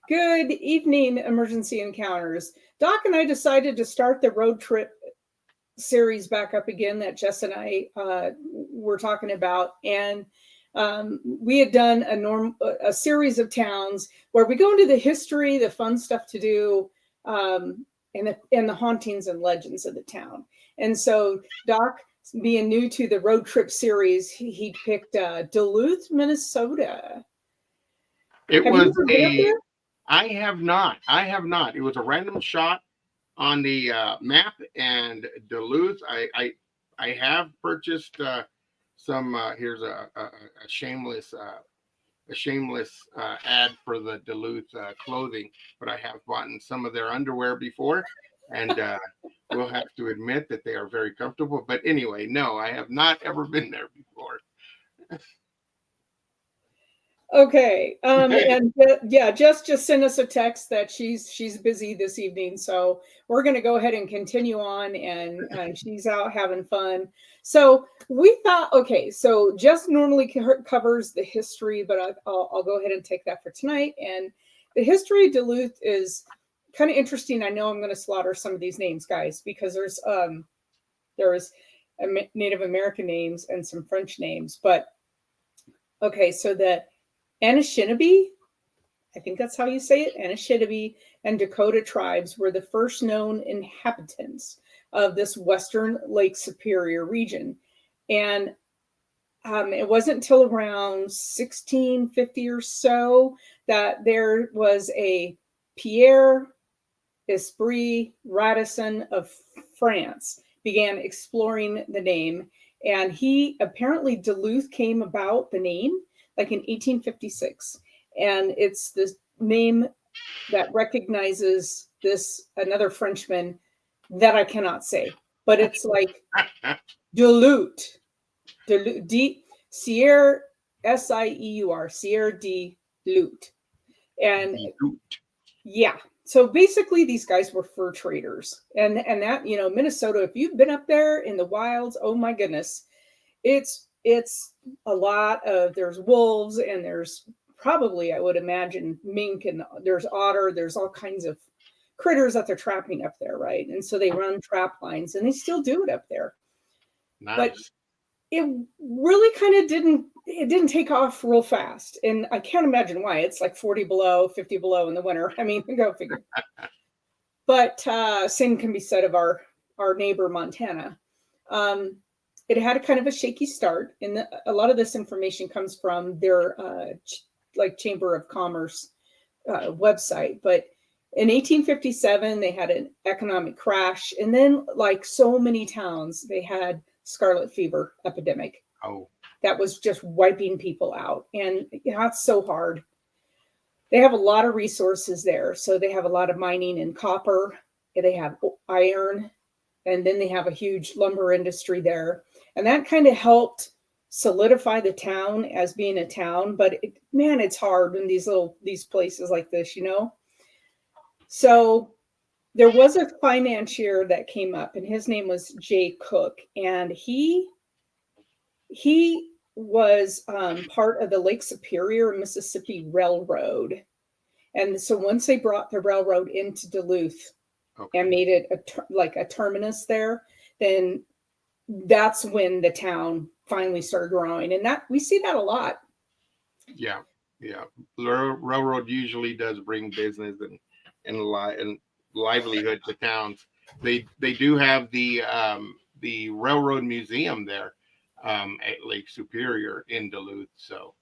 Good evening, Emergency Encounters. Doc and I decided to start the road trip series back up again that Jess and I were talking about. And we had done a series of towns where we go into the history, the fun stuff to do, and the hauntings and legends of the town. And so Doc, being new to the road trip series, he picked Duluth, Minnesota. I have not. It was a random shot on the map, and Duluth. I have purchased some. Here's a shameless ad for the Duluth clothing, but I have bought some of their underwear before, and we'll have to admit that they are very comfortable. But anyway, no, I have not ever been there before. Okay. And yeah, Jess just sent us a text that she's busy this evening. So we're going to go ahead and continue on, and she's out having fun. So we thought, okay, so Jess normally covers the history, but I'll go ahead and take that for tonight. And the history of Duluth is kind of interesting. I know I'm going to slaughter some of these names, guys, because there's Native American names and some French names. But okay, so the Anishinaabe, I think that's how you say it, Anishinaabe and Dakota tribes were the first known inhabitants of this western Lake Superior region. And it wasn't until around 1650 or so that there was a Pierre Esprit Radisson of France began exploring the name. And he apparently, Duluth came about the name like in 1856. And it's the name that recognizes another Frenchman that I cannot say, but it's like Duluth, Sierra Sieur, Sierra de Lut. And yeah, so basically these guys were fur traders. And that, Minnesota, if you've been up there in the wilds, oh my goodness, it's a lot of, there's wolves, and there's probably, I would imagine, mink, and there's otter, there's all kinds of critters that they're trapping up there, right? And so they run trap lines, and they still do it up there. Nice. But it really kind of didn't take off real fast. And I can't imagine why. It's like 40 below, 50 below in the winter. I mean, go figure. But same can be said of our neighbor, Montana. It had a kind of a shaky start, and a lot of this information comes from their Chamber of Commerce website. But in 1857, they had an economic crash, and then, like so many towns, they had scarlet fever epidemic. Oh, that was just wiping people out, and it's so hard. They have a lot of resources there, so they have a lot of mining in copper. They have iron, and then they have a huge lumber industry there. And that kind of helped solidify the town as being a town. But it's hard in these places like this, So there was a financier that came up, and his name was Jay Cook. And he was part of the Lake Superior, Mississippi Railroad. And so once they brought the railroad into Duluth and made it a terminus there, then that's when the town finally started growing. And that we see that a lot. Yeah. Railroad usually does bring business and livelihood to towns. They do have the railroad museum there at Lake Superior in Duluth. So.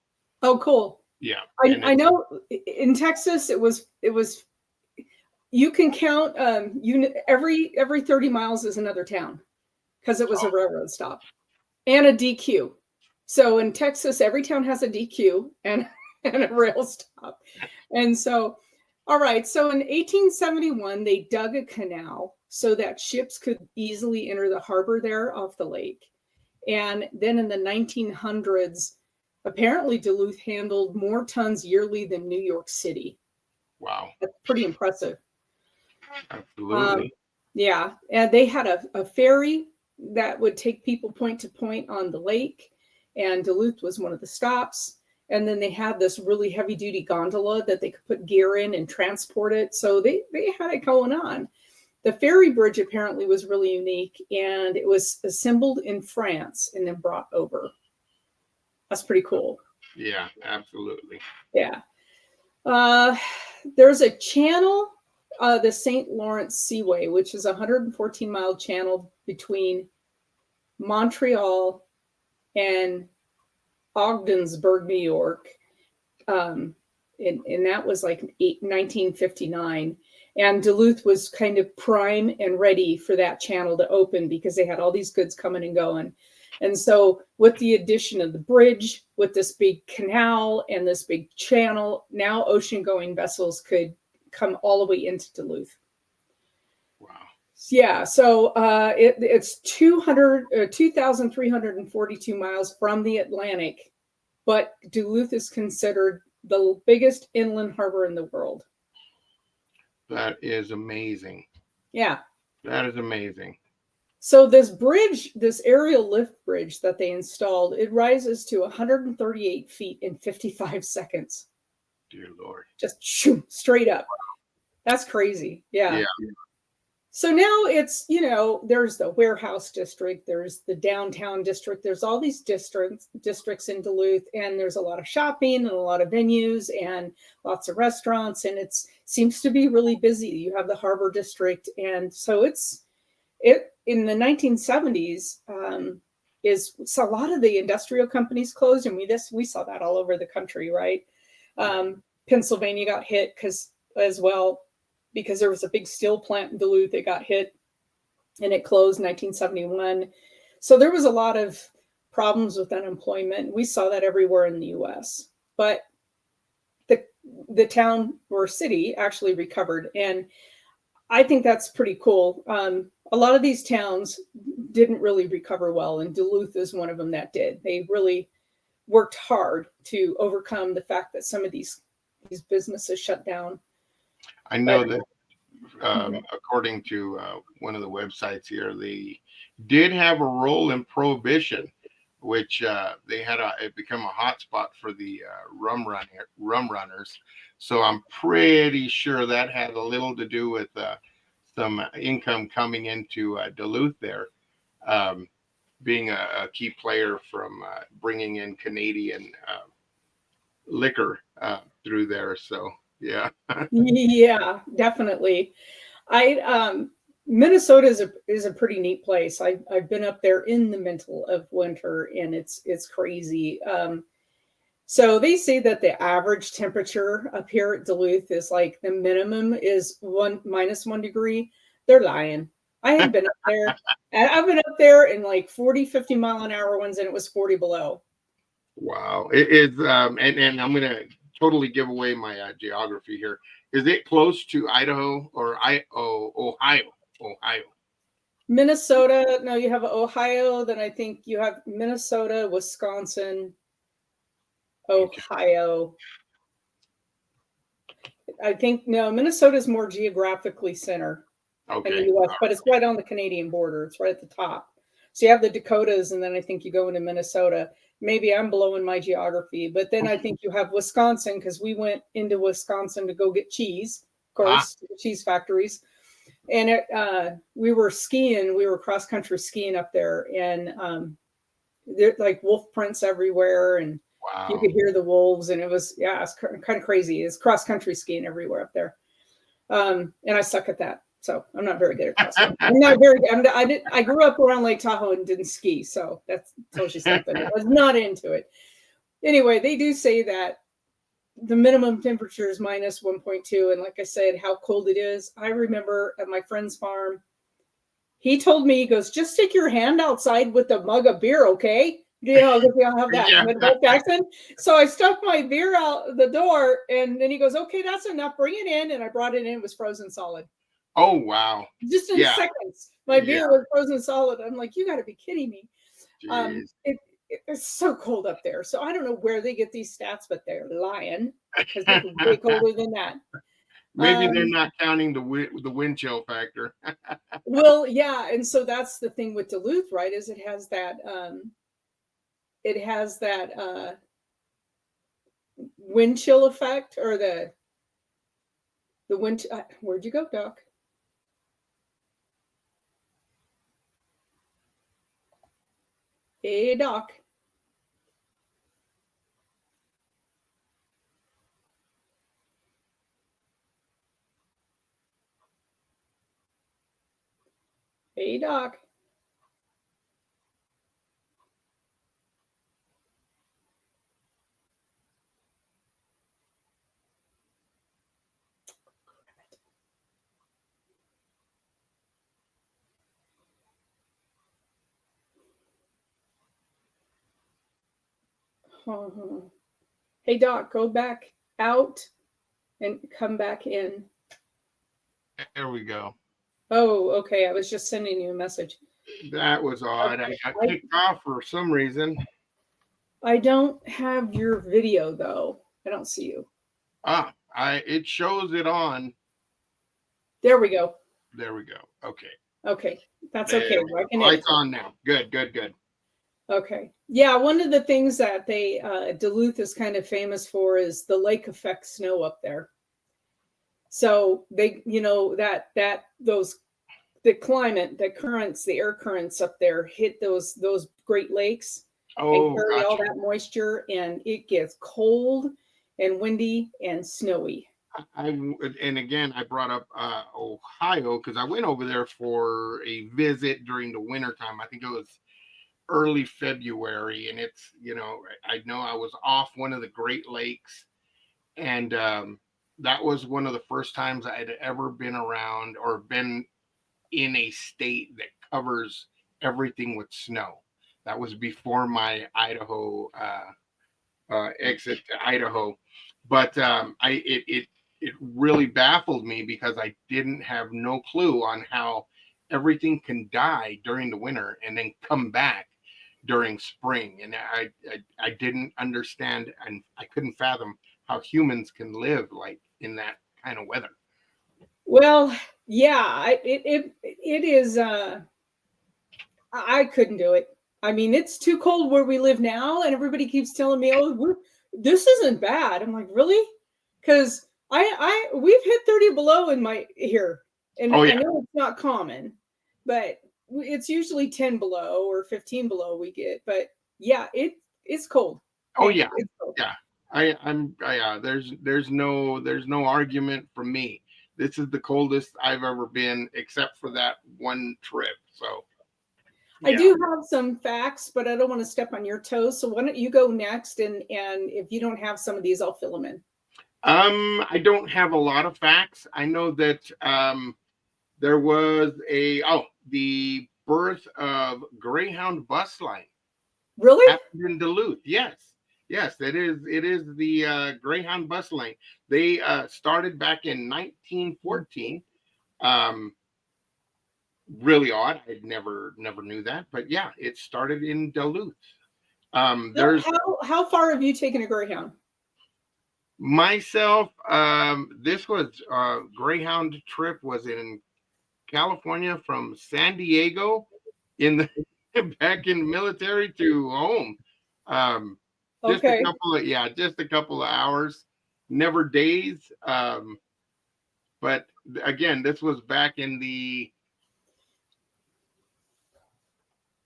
Oh, cool. Yeah. I know in Texas it was you can count every 30 miles is another town, because it was a railroad stop and a DQ. So in Texas, every town has a DQ and a rail stop. And so, all right. So in 1871, they dug a canal so that ships could easily enter the harbor there off the lake. And then in the 1900s, apparently Duluth handled more tons yearly than New York City. Wow. That's pretty impressive. Absolutely. Yeah. And they had a ferry that would take people point to point on the lake. And Duluth was one of the stops. And then they had this really heavy duty gondola that they could put gear in and transport it. So they had it going on. The ferry bridge apparently was really unique, and it was assembled in France and then brought over. That's pretty cool. Yeah, absolutely. Yeah. There's a channel, the St. Lawrence Seaway, which is a 114-mile channel between Montreal and Ogdensburg, New York. And that was like 1959. And Duluth was kind of prime and ready for that channel to open because they had all these goods coming and going. And so with the addition of the bridge, with this big canal and this big channel, now ocean-going vessels could come all the way into Duluth. Wow. Yeah, so it's 2,342 miles from the Atlantic, but Duluth is considered the biggest inland harbor in the world. That is amazing. Yeah. That is amazing. So this bridge, this aerial lift bridge that they installed, it rises to 138 feet in 55 seconds. Dear Lord. Just straight up. That's crazy. Yeah. So now it's, there's the warehouse district, there's the downtown district, there's all these districts in Duluth, and there's a lot of shopping and a lot of venues and lots of restaurants, and it seems to be really busy. You have the harbor district, and so it in the 1970s so a lot of the industrial companies closed, and we saw that all over the country, right? Pennsylvania got hit because there was a big steel plant in Duluth. It got hit and it closed in 1971. So there was a lot of problems with unemployment. We saw that everywhere in the US. But the town or city actually recovered. And I think that's pretty cool. A lot of these towns didn't really recover well, and Duluth is one of them that did. They really worked hard to overcome the fact that some of these businesses shut down. I know that according to one of the websites here, they did have a role in Prohibition, which they had it become a hotspot for the rum runners. So I'm pretty sure that had a little to do with some income coming into Duluth there, being a key player from bringing in Canadian liquor through there. So yeah. Yeah, definitely. Minnesota is a pretty neat place. I've been up there in the middle of winter, and it's crazy. So they say that the average temperature up here at Duluth is like the minimum is -1 degree. They're lying. I have been up there. And I've been up there in like 40, 50 mile an hour ones, and it was 40 below. Wow. It is, and I'm going to totally give away my geography here. Is it close to Idaho or Ohio? Ohio. Minnesota. No, you have Ohio. Then I think you have Minnesota, Wisconsin, Ohio. I think Minnesota is more geographically center in the U.S., but it's right on the Canadian border. It's right at the top. So you have the Dakotas, and then I think you go into Minnesota. Maybe I'm blowing my geography, but then I think you have Wisconsin, because we went into Wisconsin to go get cheese, of course, cheese factories. And we were skiing. We were cross country skiing up there, and there like wolf prints everywhere, and you could hear the wolves, and it's kind of crazy. It's cross country skiing everywhere up there, and I suck at that, so I'm not very good at cross country. I'm not very. I grew up around Lake Tahoe and didn't ski, so that tells you something. I was not into it. Anyway, they do say that the minimum temperature is -1.2, and like I said, how cold it is. I remember at my friend's farm, he told me, he goes, just stick your hand outside with a mug of beer, okay? Because we all have that Midwest accent. So I stuck my beer out the door, and then he goes, okay, that's enough. Bring it in. And I brought it in. It was frozen solid. Oh, wow. Just in seconds. My beer was frozen solid. I'm like, you got to be kidding me. It's so cold up there. So I don't know where they get these stats, but they're lying, because it's way colder than that. Maybe they're not counting the wind chill factor. Well, yeah, and so that's the thing with Duluth, right? Is it has that wind chill effect, or the wind. Where'd you go, Doc? Hey, Doc. Hey, Doc. Hey, Doc, go back out and come back in. There we go. Oh, okay. I was just sending you a message. That was odd. I got kicked off for some reason. I don't have your video though. I don't see you. It shows it on. There we go. There we go. Okay. Okay. That's okay. Lights on now. Good. Okay. Yeah, one of the things that Duluth is kind of famous for is the lake effect snow up there. So they, the climate, the currents, the air currents up there hit those Great Lakes and carry all that moisture, and it gets cold and windy and snowy. And again, I brought up Ohio because I went over there for a visit during the wintertime. I think it was early February, and it's, I know I was off one of the Great Lakes, and that was one of the first times I had ever been around or been in a state that covers everything with snow. That was before my Idaho exit to Idaho, but it really baffled me because I didn't have no clue on how everything can die during the winter and then come back during spring. And I didn't understand, and I couldn't fathom how humans can live like in that kind of weather. Well, yeah, it is. I couldn't do it. I mean, it's too cold where we live now, and everybody keeps telling me, "Oh, this isn't bad." I'm like, really? Because we've hit 30 below in my here, and I know it's not common, but it's usually 10 below or 15 below we get. But yeah, it's cold. Oh yeah, it's cold. Yeah. There's no argument from me. This is the coldest I've ever been, except for that one trip. So I do have some facts, but I don't want to step on your toes. So why don't you go next? And if you don't have some of these, I'll fill them in. I don't have a lot of facts. I know that there was the birth of Greyhound bus line. Really? Happened in Duluth. Yes, it is the Greyhound bus line. They started back in 1914. Really odd. I never knew that, but yeah, it started in Duluth. How far have you taken a Greyhound? Myself, this was Greyhound trip was in California from San Diego back in the military to home. Just a couple of hours, never days. But again, this was back in the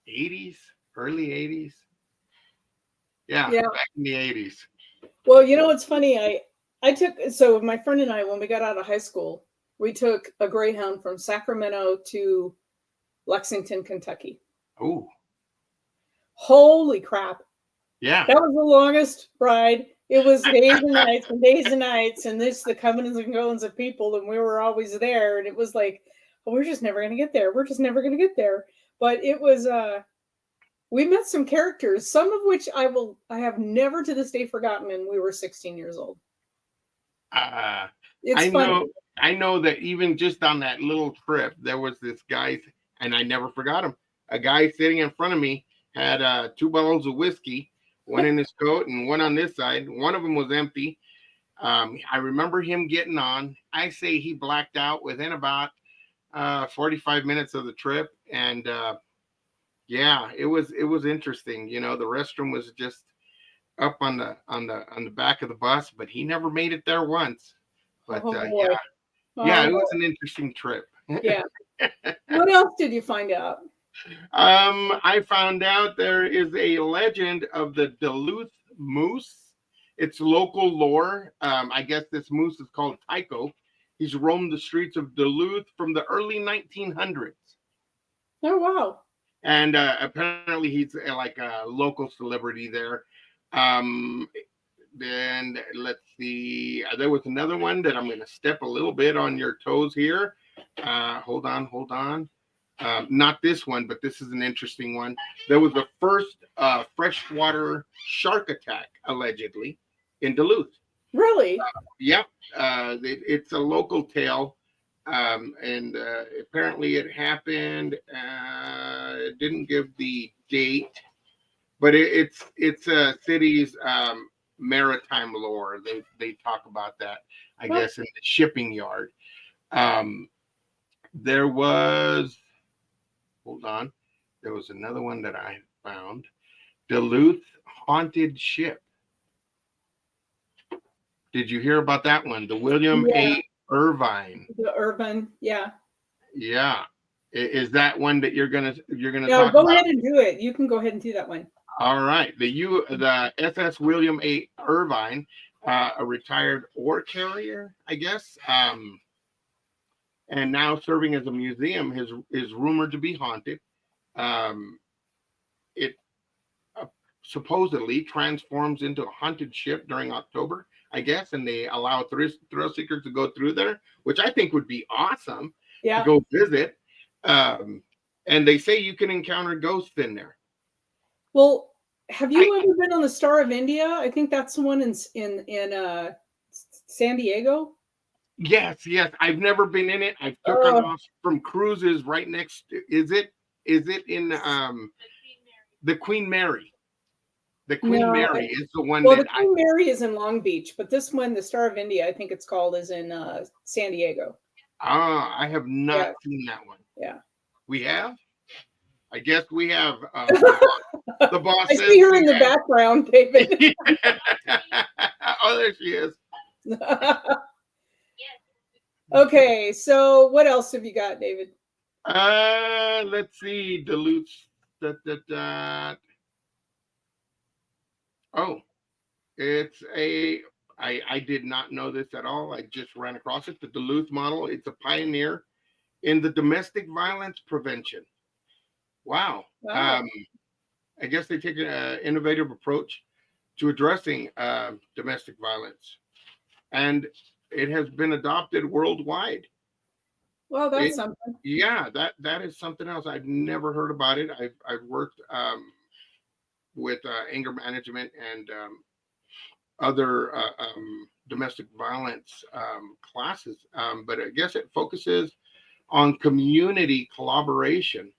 80s, early 80s. Yeah, back in the 80s. Well, it's funny. So my friend and I, when we got out of high school, we took a Greyhound from Sacramento to Lexington, Kentucky. Oh, holy crap! Yeah, that was the longest ride. It was days and nights and days and nights, and the comings and goings of people, and we were always there. And it was like, we're just never going to get there. We're just never going to get there. But it was. We met some characters, some of which I have never to this day forgotten, and we were 16 years old. It's funny. I know that even just on that little trip, there was this guy, and I never forgot him. A guy sitting in front of me had 2 bottles of whiskey, one in his coat and one on this side. One of them was empty. I remember him getting on. I say he blacked out within about 45 minutes of the trip, and yeah, it was interesting. You know, the restroom was just up on the back of the bus, but he never made it there once. But Oh boy. yeah, Oh, it was an interesting trip. yeah. What else did you find out? I found out there is a legend of the Duluth moose. It's local lore. I guess this moose is called Tycho. He's roamed the streets of Duluth from the early 1900s. Oh wow. And apparently he's like a local celebrity there. Um, then let's see. There was another one that I'm going to step a little bit on your toes here. Hold on. Not this one, but this is an interesting one. There was the first freshwater shark attack, allegedly, in Duluth. Really? Yep. It's a local tale. And apparently it happened. It didn't give the date, but it's a city's maritime lore. They talk about that, I guess, in the shipping yard. There was, hold on, there was another one that I found. Duluth haunted ship. Did you hear about that one? The William A. Irvine. The Irvine, yeah. Yeah. Is that one that you're gonna No, talk go about? ahead and do it. You can go ahead and do that one. All right. The SS William A. Irvine, a retired ore carrier, I guess, and now serving as a museum, is rumored to be haunted. It supposedly transforms into a haunted ship during October, I guess, and they allow thrill seekers to go through there, which I think would be awesome to go visit. And they say you can encounter ghosts in there. Well, have you ever been on the Star of India? I think that's the one in San Diego. Yes. I've never been in it. I've taken off from cruises right next to, is it in the Queen Mary? The Queen Mary is the one. Well, the Queen Mary is in Long Beach, but this one, the Star of India, I think it's called, is in San Diego. I have not seen that one. Yeah. We have? I guess we have. The boss. I see her in the background, David. Oh, there she is. Okay, so what else have you got, David? Let's see. Duluth. Oh, it's I did not know this at all. I just ran across it. The Duluth model. It's a pioneer in the domestic violence prevention. Wow. I guess they take an innovative approach to addressing domestic violence, and it has been adopted worldwide. Well, that's something. Yeah, that is something else. I've never heard about it. I've worked with anger management and other domestic violence classes, but I guess it focuses on community collaboration.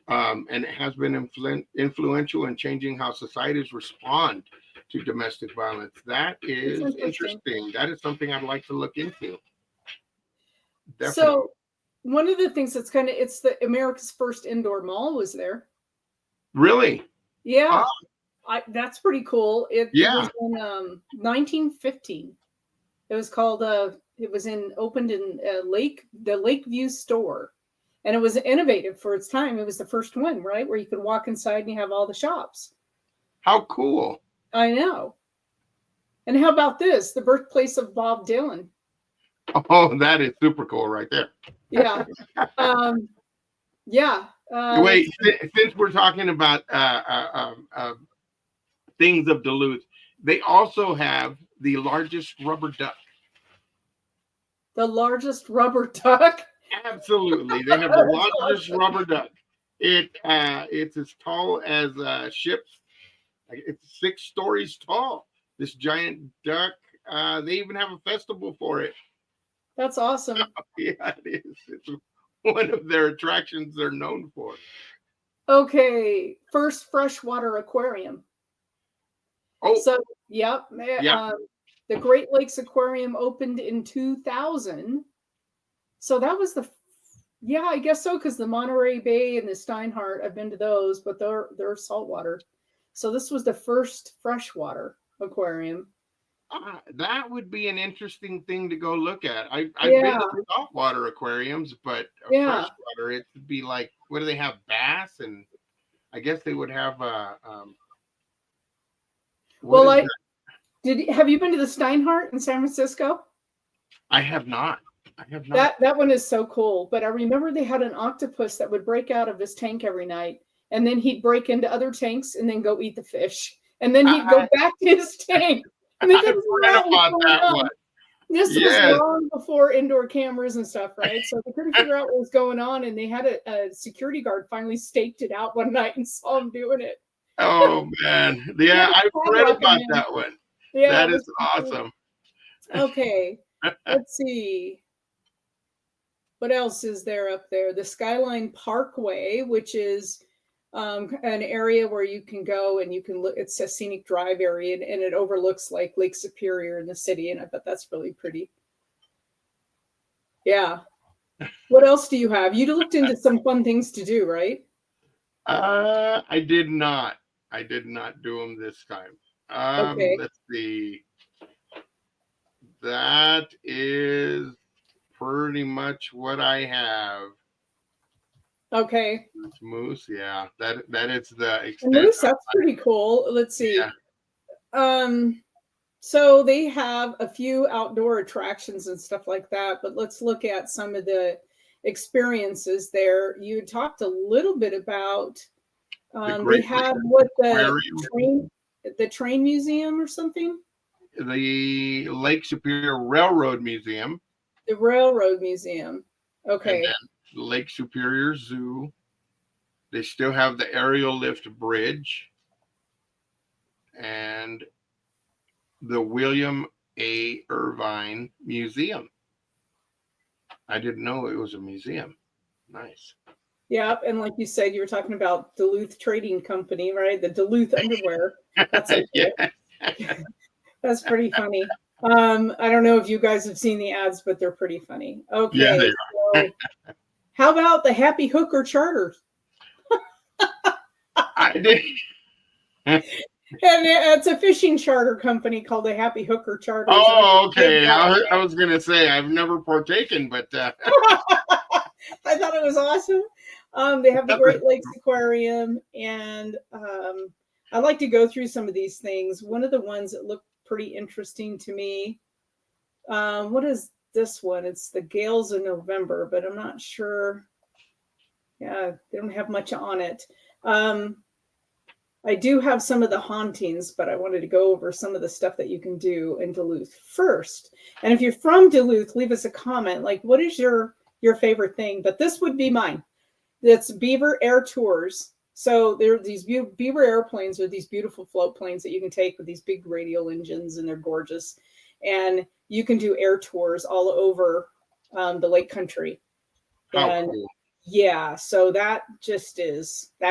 And it has been influential in changing how societies respond to domestic violence. That is interesting. That is something I'd like to look into. Definitely. So one of the things that's it's the America's first indoor mall was there. Really? Yeah. That's pretty cool. It was in 1915. It was called opened in the Lakeview store. And it was innovative for its time. It was the first one, right? Where you could walk inside and you have all the shops. How cool. I know. And how about this? The birthplace of Bob Dylan. Oh, that is super cool right there. Yeah. Yeah. Wait, since we're talking about things of Duluth, they also have the largest rubber duck. The largest rubber duck? Absolutely. They have the largest rubber duck. It's as tall as ships. It's 6 stories tall. This giant duck. They even have a festival for it. That's awesome. Yeah, it is. It's one of their attractions they're known for. Okay. First freshwater aquarium. Oh. So, yep. The The Great Lakes Aquarium opened in 2000. So that was yeah, I guess so, because the Monterey Bay and the Steinhardt, I've been to those, but they're saltwater. So this was the first freshwater aquarium. That would be an interesting thing to go look at. I've been Yeah. to saltwater aquariums, but Yeah. freshwater, it would be like, what do they have? Bass, and I guess they would have Well, have you been to the Steinhardt in San Francisco? I have not. I have not. That one is so cool. But I remember they had an octopus that would break out of his tank every night, and then he'd break into other tanks and then go eat the fish, and then he'd go back to his tank. And they couldn't figure out what was going on. This was long before indoor cameras and stuff, right? So they couldn't figure out what was going on, and they had a security guard finally staked it out one night and saw him doing it. Oh man, yeah, I've read about that one. Yeah, that is awesome. Okay, let's see. What else is there up there? The Skyline Parkway, which is an area where you can go and you can look. It's a scenic drive area, and it overlooks like Lake Superior in the city, and I bet that's really pretty. Yeah. What else do you have? You looked into some fun things to do, right? I did not. I did not do them this time. Okay. Let's see. That is pretty much what I have. Okay. Moose, yeah. That is the extent. Moose, that's pretty cool. Let's see. Yeah. So they have a few outdoor attractions and stuff like that, but let's look at some of the experiences there. You talked a little bit about they have what the train museum or something? The Lake Superior Railroad Museum. The Railroad Museum. Okay. And then Lake Superior Zoo. They still have the aerial lift bridge. And the William A. Irvine Museum. I didn't know it was a museum. Nice. Yeah, and like you said, you were talking about Duluth Trading Company, right? The Duluth underwear. That's okay. Yeah. That's pretty funny. I don't know if you guys have seen the ads, but they're pretty funny. Okay. Yeah, they are. So how about the Happy Hooker Charter? I did. And it's a fishing charter company called the Happy Hooker Charter. Oh, okay. I was going to say I've never partaken, but I thought it was awesome. They have the Great Lakes Aquarium, and I like to go through some of these things. One of the ones that looked pretty interesting to me. What is this one? It's the Gales of November, but I'm not sure. Yeah, they don't have much on it. I do have some of the hauntings, but I wanted to go over some of the stuff that you can do in Duluth first. And if you're from Duluth, leave us a comment. Like, what is your favorite thing? But this would be mine. It's Beaver Air Tours. So there are these Beaver airplanes are these beautiful float planes that you can take with these big radial engines, and they're gorgeous. And you can do air tours all over the Lake Country. And cool. Yeah, so that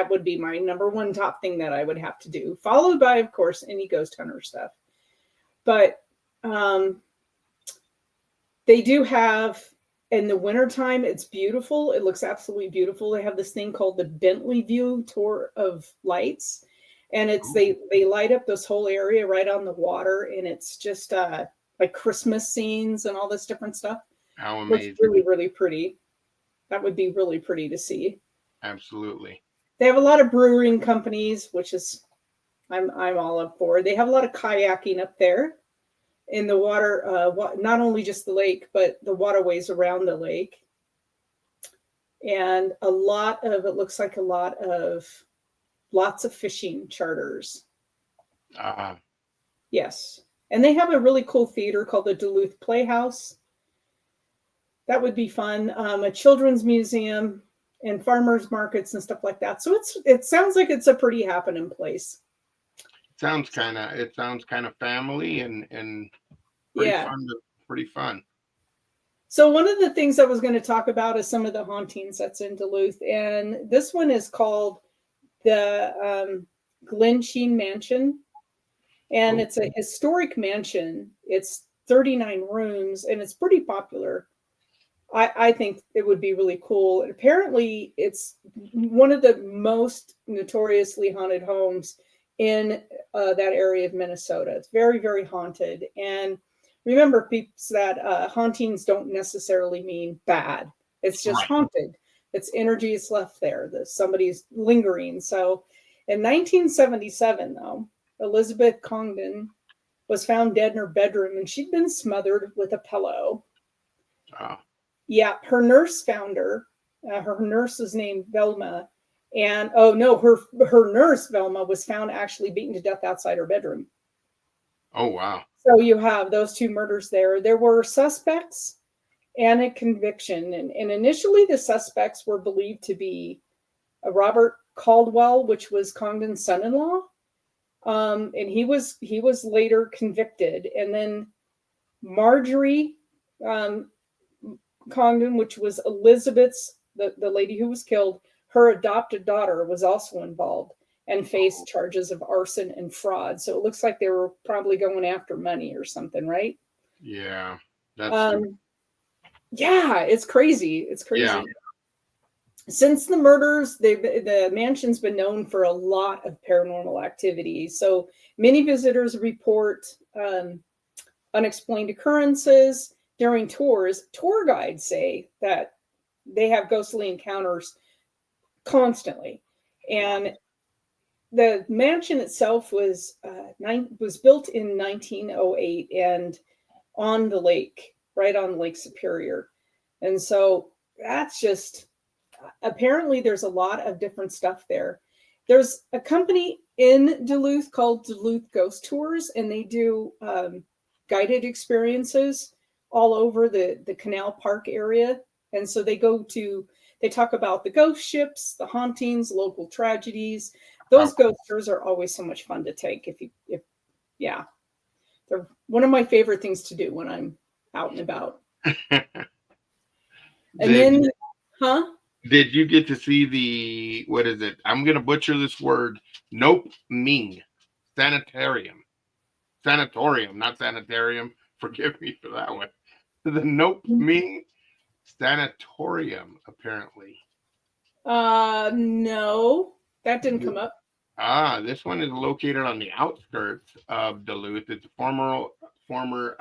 would be my number one top thing that I would have to do, followed by, of course, any ghost hunter stuff. But they do have, in the wintertime, it's beautiful. It looks absolutely beautiful. They have this thing called the Bentley View Tour of Lights. And they light up this whole area right on the water. And it's just like Christmas scenes and all this different stuff. How amazing. It's really, really pretty. That would be really pretty to see. Absolutely. They have a lot of brewing companies, which is I'm all up for. They have a lot of kayaking up there in the water, not only just the lake, but the waterways around the lake. And it looks like lots of fishing charters. Yes. And they have a really cool theater called the Duluth Playhouse. That would be fun. A children's museum and farmers markets and stuff like that. So it sounds like it's a pretty happening place. It sounds kind of family and pretty fun. So one of the things I was going to talk about is some of the hauntings that's in Duluth, and this one is called the Glen Sheen Mansion, And it's a historic mansion. It's 39 rooms, and it's pretty popular. I think it would be really cool. And apparently, it's one of the most notoriously haunted homes in that area of Minnesota. It's very, very haunted. And remember, peeps, that hauntings don't necessarily mean bad. It's just haunted. It's energy is left there. That somebody's lingering. So, in 1977, though, Elizabeth Congdon was found dead in her bedroom, and she'd been smothered with a pillow. Oh. Yeah, her nurse found her. Her nurse was named Velma, and her nurse Velma was found actually beaten to death outside her bedroom. Oh wow! So you have those two murders there. There were suspects and a conviction, and initially the suspects were believed to be Robert Caldwell, which was Congdon's son-in-law, and he was later convicted, and then Marjorie Congdon, which was Elizabeth's, the lady who was killed, her adopted daughter was also involved and faced charges of arson and fraud. So it looks like they were probably going after money or something, right? Yeah. That's yeah, it's crazy. It's crazy. Yeah. Since the murders, the mansion's been known for a lot of paranormal activity. So many visitors report unexplained occurrences. During tours, tour guides say that they have ghostly encounters constantly. And the mansion itself was built in 1908 and on the lake, right on Lake Superior. And so that's just, apparently there's a lot of different stuff there. There's a company in Duluth called Duluth Ghost Tours, and they do guided experiences all over the Canal Park area. And so they talk about the ghost ships, the hauntings, local tragedies. Those ghost tours are always so much fun to take. Yeah, they're one of my favorite things to do when I'm out and about. Did you get to see what is it? I'm going to butcher this word. Nope. Ming. Sanatorium, not sanitarium. Forgive me for that one. The Nope Ming Sanatorium, apparently. No, that didn't come up. This one is located on the outskirts of Duluth. It's a former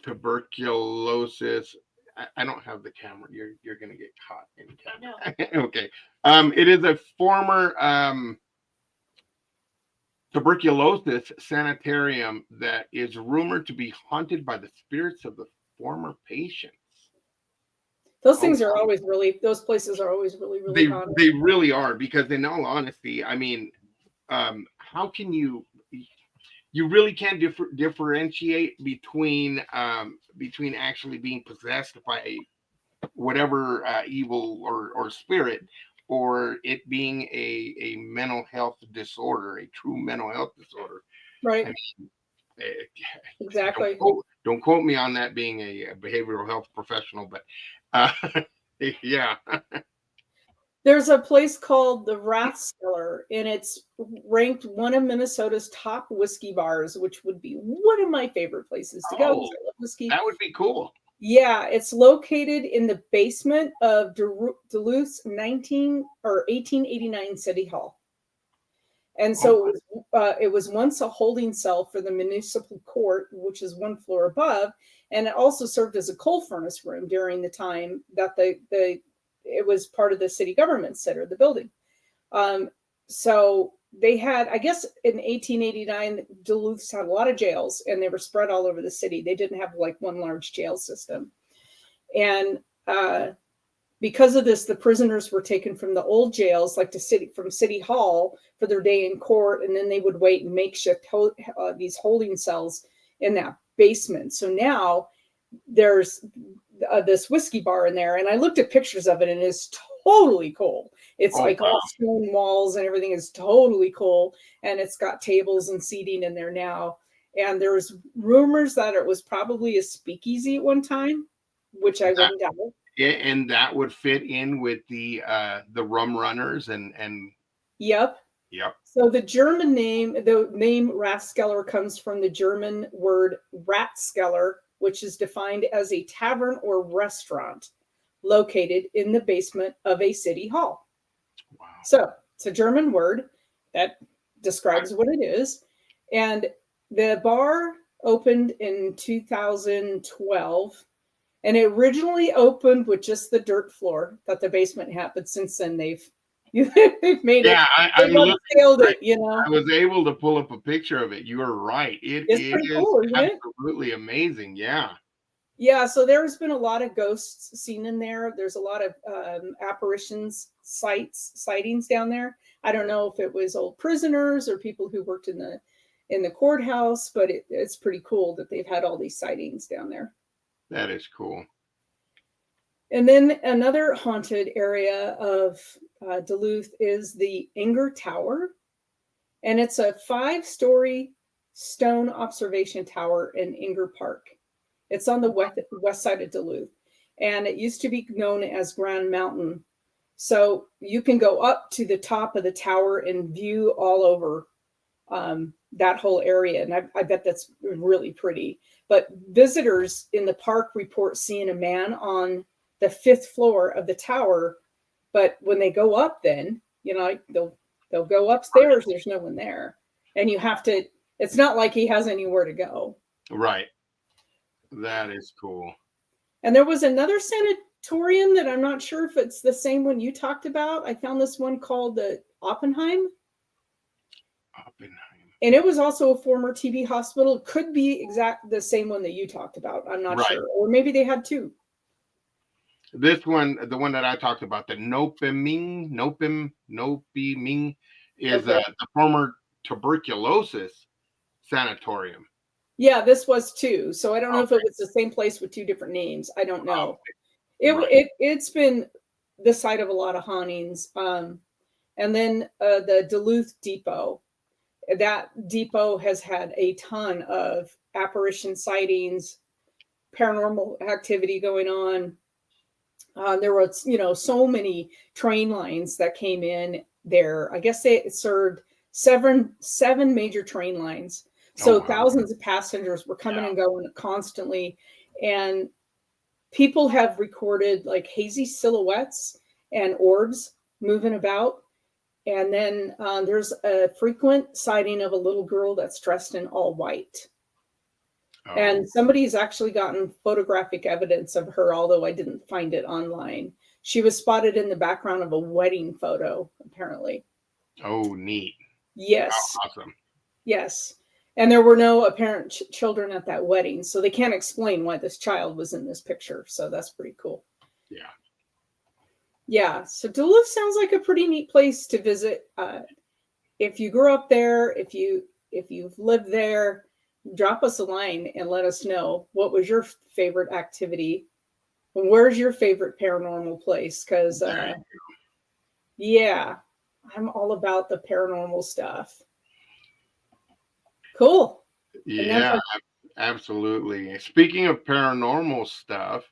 tuberculosis. I don't have the camera. You're gonna get caught in camera. Okay. It is a former tuberculosis sanitarium that is rumored to be haunted by the spirits of the former patients. Those things are always those places are always really haunted. They really are, because in all honesty, I mean, how can you really can't differentiate between actually being possessed by whatever evil or spirit, or it being a mental health disorder, a true mental health disorder. Right. I mean, exactly. Don't quote me on that being a behavioral health professional, but yeah. There's a place called the Rathskeller, and it's ranked one of Minnesota's top whiskey bars, which would be one of my favorite places to go. I love whiskey. That would be cool. Yeah, it's located in the basement of Duluth's 1889 City Hall. And so it was once a holding cell for the municipal court, which is one floor above, and it also served as a coal furnace room during the time that it was part of the city government center, the building. So they had, I guess in 1889, Duluth had a lot of jails, and they were spread all over the city. They didn't have like one large jail system. And because of this, the prisoners were taken from the old jails, like from City Hall, for their day in court, and then they would wait in makeshift these holding cells in that basement. So now there's this whiskey bar in there, and I looked at pictures of it, and it's totally cool. It's all stone walls, and everything is totally cool, and it's got tables and seating in there now. And there's rumors that it was probably a speakeasy at one time, which I wouldn't doubt. And that would fit in with the rum runners and Yep. Yep. So the name Rathskeller comes from the German word Ratskeller, which is defined as a tavern or restaurant located in the basement of a city hall. Wow. So it's a German word that describes what it is. And the bar opened in 2012. And it originally opened with just the dirt floor that the basement had, but since then they've made it. Yeah, They've upscaled it, you know. I was able to pull up a picture of it. You are right. It's pretty is cool, isn't it? absolutely amazing. Yeah. Yeah, so there's been a lot of ghosts seen in there. There's a lot of apparitions, sightings down there. I don't know if it was old prisoners or people who worked in the courthouse, but it's pretty cool that they've had all these sightings down there. That is cool. And then another haunted area of Duluth is the Inger Tower. And it's a 5-story stone observation tower in Inger Park. It's on the west side of Duluth. And it used to be known as Grand Mountain. So you can go up to the top of the tower and view all over that whole area. And I bet that's really pretty. But visitors in the park report seeing a man on the 5th floor of the tower. But when they go up, then, you know, they'll go upstairs. There's no one there. And you have to, it's not like he has anywhere to go. Right. That is cool. And there was another sanatorium that I'm not sure if it's the same one you talked about. I found this one called the Oppenheim. And it was also a former TB hospital. It could be exact the same one that you talked about. I'm not sure. Or maybe they had two. This one, the one that I talked about, the Nopiming, is the former tuberculosis sanatorium. Yeah, this was too. So I don't know if it was the same place with two different names. I don't know. It's been the site of a lot of hauntings. And then the Duluth Depot. That depot has had a ton of apparition sightings, paranormal activity going on. There was, so many train lines that came in there. I guess they served seven major train lines. So thousands of passengers were coming and going constantly. And people have recorded like hazy silhouettes and orbs moving about. And then there's a frequent sighting of a little girl that's dressed in all white. And somebody's actually gotten photographic evidence of her, although I didn't find it online. She was spotted in the background of a wedding photo, apparently. Oh, neat. Yes. Oh, awesome. Yes. And there were no apparent children at that wedding, so they can't explain why this child was in this picture. So that's pretty cool. Yeah. Yeah, so Duluth sounds like a pretty neat place to visit. If you grew up there, if you've lived there, drop us a line and let us know what was your favorite activity and where's your favorite paranormal place. Because yeah, I'm all about the paranormal stuff. Cool. Yeah, absolutely. Speaking of paranormal stuff,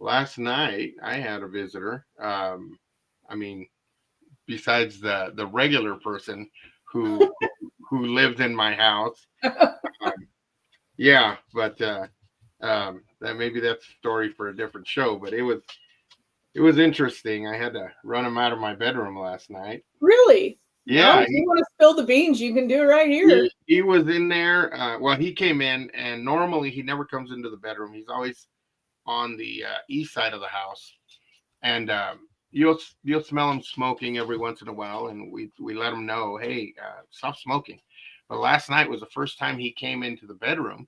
last night I had a visitor. Besides the regular person who lives in my house. But that maybe that's a story for a different show. But it was interesting. I had to run him out of my bedroom last night. Really? Yeah. Well, if you want to spill the beans, you can do it right here. He was in there. He came in, and normally he never comes into the bedroom. He's always on the east side of the house, and you'll smell him smoking every once in a while, and we let him know, hey, stop smoking. But last night was the first time he came into the bedroom,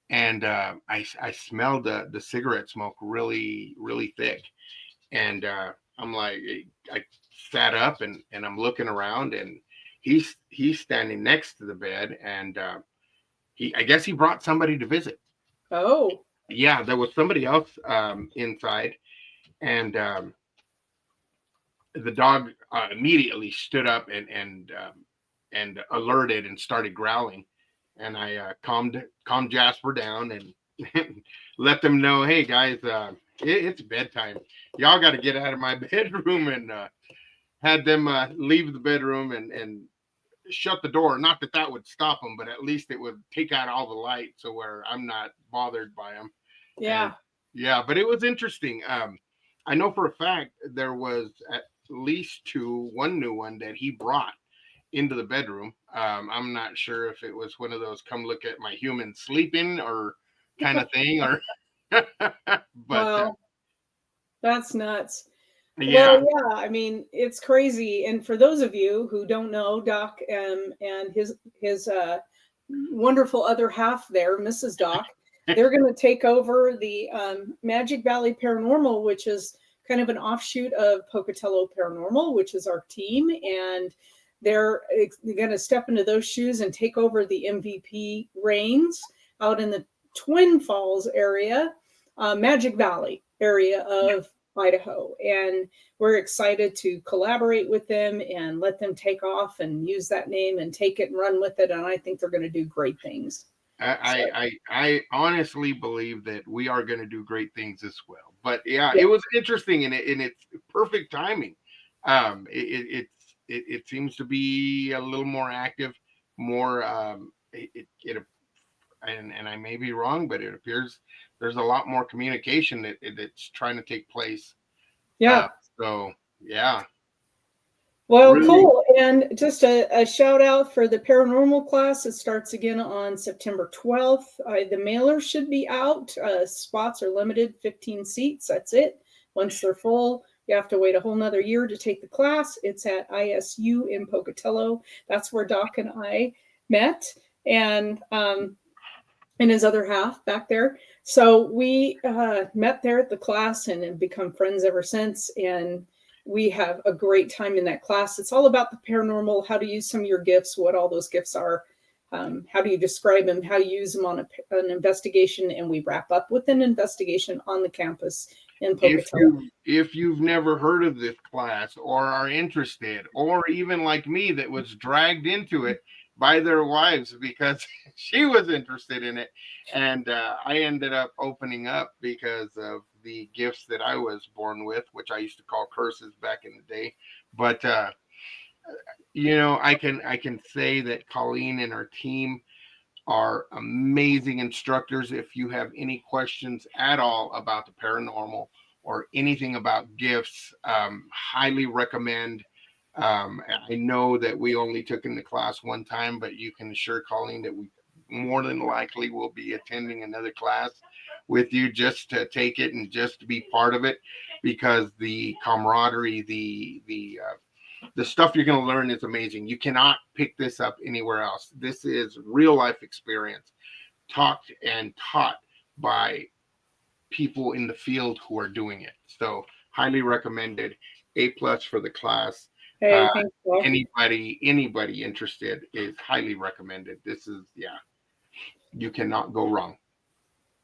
and I smelled the cigarette smoke really, really thick, and I'm like, I sat up and I'm looking around, and he's standing next to the bed, and I guess he brought somebody to visit. Oh. Yeah, there was somebody else inside, and the dog immediately stood up and alerted and started growling, and I calmed Jasper down and let them know, hey guys, it's bedtime. Y'all got to get out of my bedroom, and had them leave the bedroom and shut the door. Not that that would stop them, but at least it would take out all the light, so where I'm not bothered by them. Yeah. And, yeah, but it was interesting. I know for a fact there was at least one new one that he brought into the bedroom. I'm not sure if it was one of those "come look at my human sleeping" or kind of thing, or but wow, that's nuts. yeah. Well, yeah, I mean, it's crazy. And for those of you who don't know, Doc and his wonderful other half there, Mrs. Doc, they're going to take over the Magic Valley Paranormal, which is kind of an offshoot of Pocatello Paranormal, which is our team. And they're going to step into those shoes and take over the MVP reigns out in the Twin Falls area, Magic Valley area of Idaho. And we're excited to collaborate with them and let them take off and use that name and take it and run with it. And I think they're going to do great things. I honestly believe that we are going to do great things as well. But yeah, it was interesting, and it's perfect timing. It seems to be a little more active, more and I may be wrong, but it appears there's a lot more communication that's trying to take place. Yeah. So yeah. Well, really cool. And just a shout out for the paranormal class. It starts again on September 12th. The mailer should be out. Spots are limited, 15 seats. That's it. Once they're full, you have to wait a whole nother year to take the class. It's at ISU in Pocatello. That's where Doc and I met, and his other half back there. So we met there at the class and have become friends ever since. And we have a great time in that class. It's all about the paranormal, how to use some of your gifts, what all those gifts are, how do you describe them, how you use them on an investigation, and we wrap up with an investigation on the campus in Pocatello. If you've never heard of this class or are interested, or even like me that was dragged into it by their wives because she was interested in it, and I ended up opening up because of the gifts that I was born with, which I used to call curses back in the day. But I can say that Colleen and her team are amazing instructors. If you have any questions at all about the paranormal or anything about gifts, highly recommend. I know that we only took in the class one time, but you can assure Colleen that we more than likely will be attending another class with you just to take it and just to be part of it, because the camaraderie, the stuff you're going to learn is amazing. You cannot pick this up anywhere else. This is real life experience talked and taught by people in the field who are doing it. So highly recommended. A+ for the class. Hey, anybody interested is highly recommended. This is, you cannot go wrong.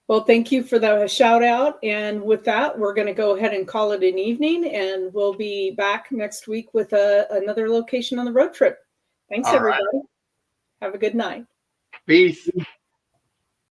Well, thank you for the shout out. And with that, we're going to go ahead and call it an evening, and we'll be back next week with another location on the road trip. Thanks, everybody. Right. Have a good night. Peace.